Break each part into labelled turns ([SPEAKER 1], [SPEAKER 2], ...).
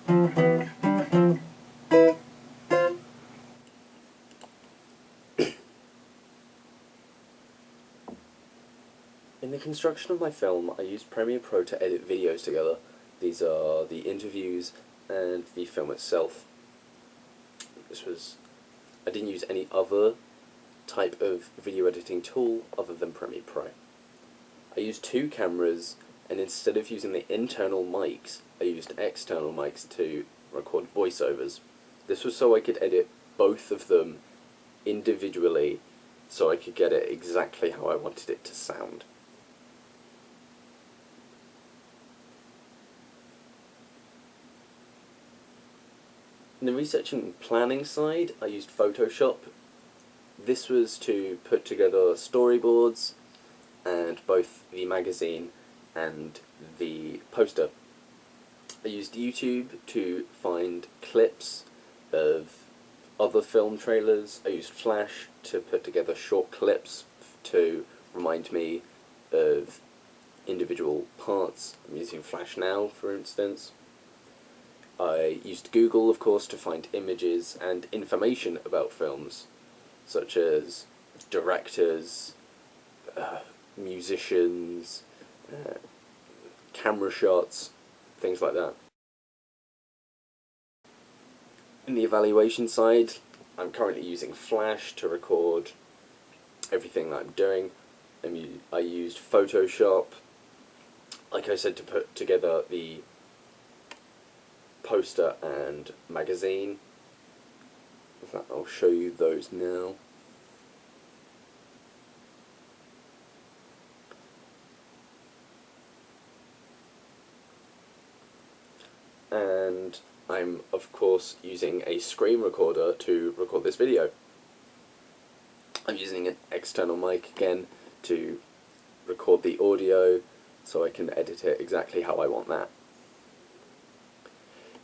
[SPEAKER 1] In the construction of my film, I used Premiere Pro to edit videos together. These are the interviews and the film itself. I didn't use any other type of video editing tool other than Premiere Pro. I used two cameras, and instead of using the internal mics, I used external mics to record voiceovers. This was so I could edit both of them individually, so I could get it exactly how I wanted it to sound. In the research and planning side, I used Photoshop. This was to put together storyboards and both the magazine and the poster. I used YouTube to find clips of other film trailers. I used Flash to put together short clips to remind me of individual parts. I'm using Flash now, for instance. I used Google, of course, to find images and information about films, such as directors, musicians, camera shots, things like that. In the evaluation side, I'm currently using Flash to record everything that I'm doing. I used Photoshop, like I said, to put together the poster and magazine. In fact, I'll show you those now. And I'm, of course, using a screen recorder to record this video. I'm using an external mic again to record the audio so I can edit it exactly how I want that.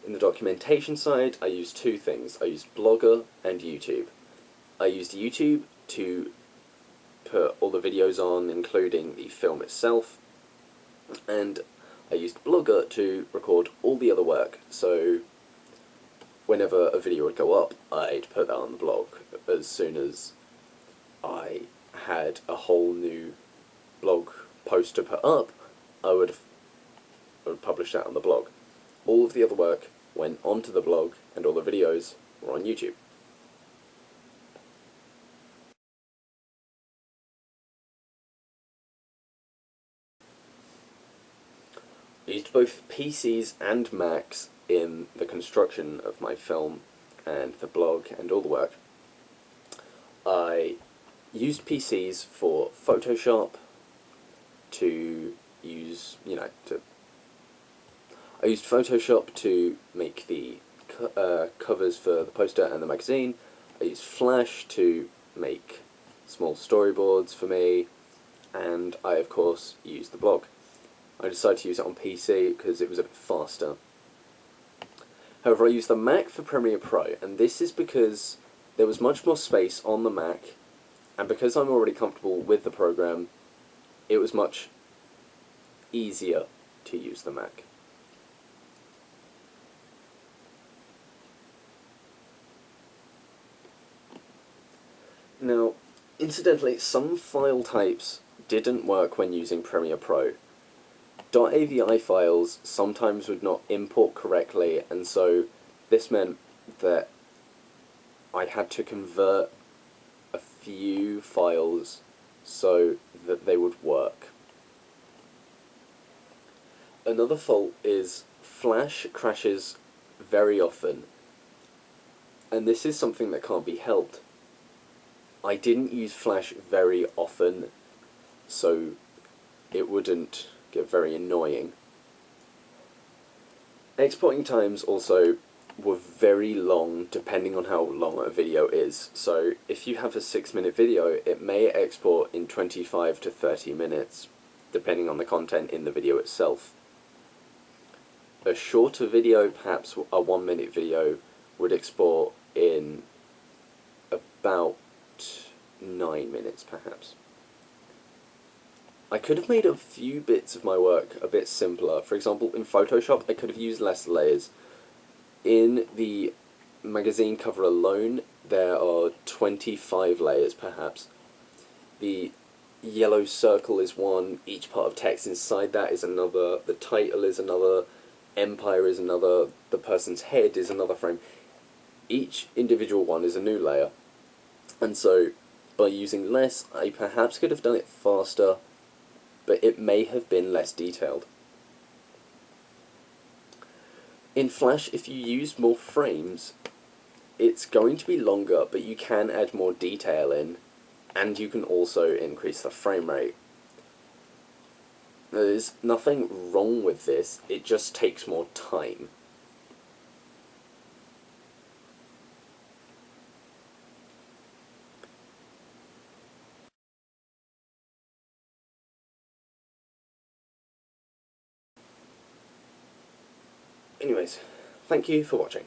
[SPEAKER 1] In the documentation side, I used two things. I used Blogger and YouTube. I used YouTube to put all the videos on, including the film itself, and I used Blogger to record all the other work, so whenever a video would go up, I'd put that on the blog. As soon as I had a whole new blog post to put up, I would publish that on the blog. All of the other work went onto the blog, and all the videos were on YouTube. I used both PCs and Macs in the construction of my film and the blog and all the work. I used PCs for Photoshop to use, I used Photoshop to make the covers for the poster and the magazine. I used Flash to make small storyboards for me, and I, of course, used the blog. I decided to use it on PC because it was a bit faster. However, I used the Mac for Premiere Pro, and this is because there was much more space on the Mac, and because I'm already comfortable with the program, it was much easier to use the Mac. Now, incidentally, some file types didn't work when using Premiere Pro. .avi files sometimes would not import correctly, and so this meant that I had to convert a few files so that they would work. Another fault is Flash crashes very often, and this is something that can't be helped. I didn't use Flash very often, so it wouldn't get very annoying. Exporting times also were very long depending on how long a video is. So if you have a 6-minute video, it may export in 25 to 30 minutes, depending on the content in the video itself. A shorter video, perhaps a 1-minute video, would export in about 9 minutes perhaps. I could have made a few bits of my work a bit simpler. For example, in Photoshop I could have used less layers. In the magazine cover alone, there are 25 layers perhaps. The yellow circle is one, each part of text inside that is another, the title is another, Empire is another, the person's head is another frame. Each individual one is a new layer, and so by using less, I perhaps could have done it faster, but it may have been less detailed. In Flash, if you use more frames, it's going to be longer, but you can add more detail in, and you can also increase the frame rate. There's nothing wrong with this, it just takes more time. Anyways, thank you for watching.